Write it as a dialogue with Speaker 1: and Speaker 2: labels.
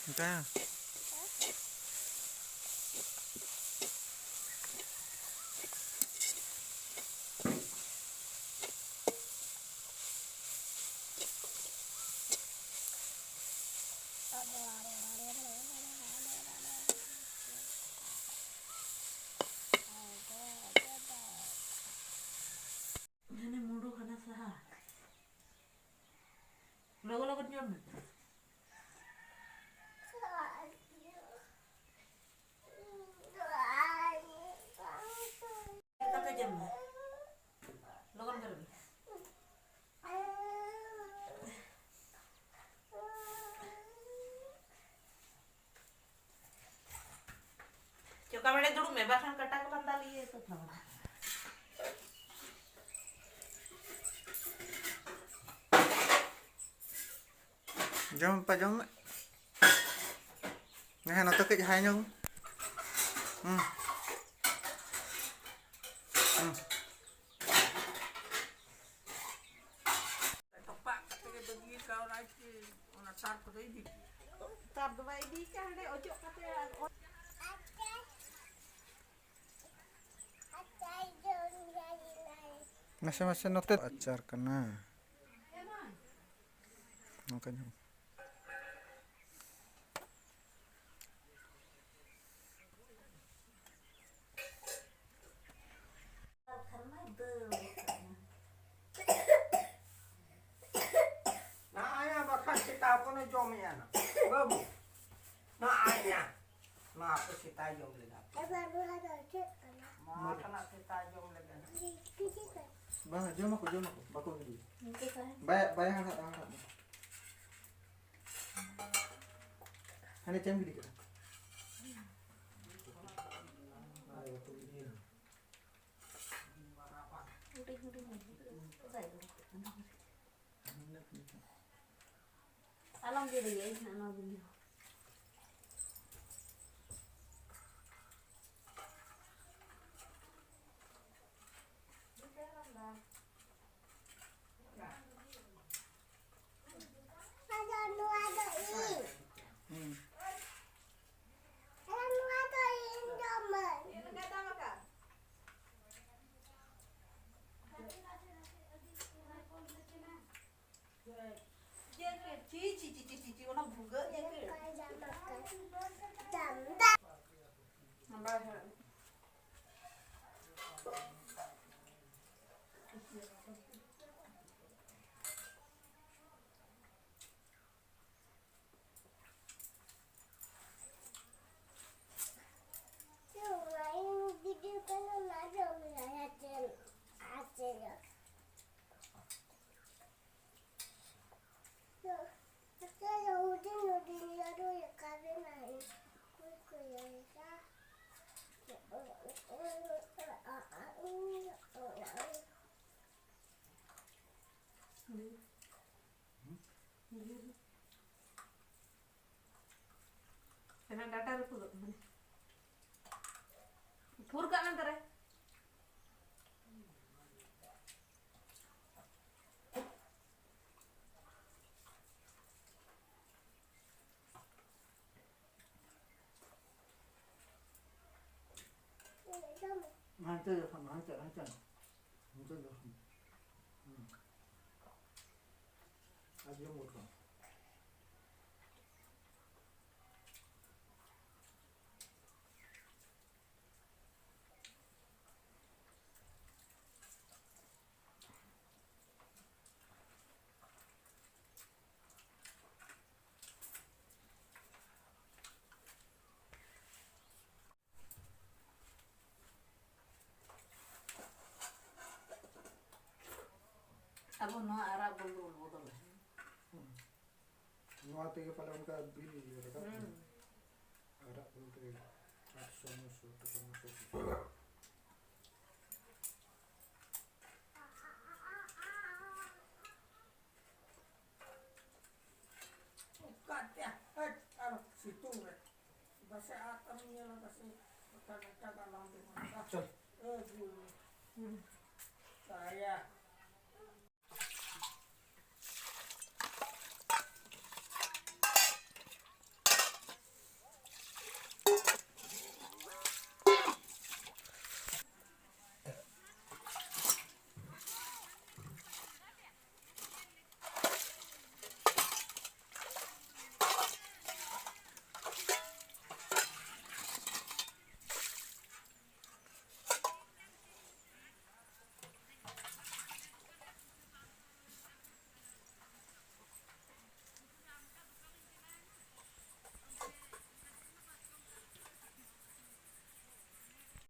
Speaker 1: Entah.
Speaker 2: Ini mudu kana saha. Logo jom. Kita ke jam. Logo kan. Coba bade dulu me bahkan kata ke banda liye to था
Speaker 1: Jom pa jom. Ngahan na to kay hay nyong.
Speaker 2: Tepak kate bagi kau lagi ona tar ko di. Tar dua di ka hade ojo kate
Speaker 1: Masa-masa notet acar kena. Makanya.
Speaker 3: Nah ayah bakal kita apa nih jom ya nak, babu. Nah ayah, nah aku kita jom lega. Mau kena kita jom lega.
Speaker 1: Bah, jom aku. Bakul dulu. Bayar angkat. Hani jam gini kita.
Speaker 2: Alam diri ya, anak bini. Cici orang buga nya ke. Nambah. Karena data itu purka nantare.
Speaker 1: Hancur. Aja muka.
Speaker 2: Aku no arah bulu botol.
Speaker 1: Nuate ke pala unka bili reka. Ara unte 800
Speaker 3: Bukat ya, kalau situ rek. Bahasa atamnya lah bahasa kata-kata lantai. Saya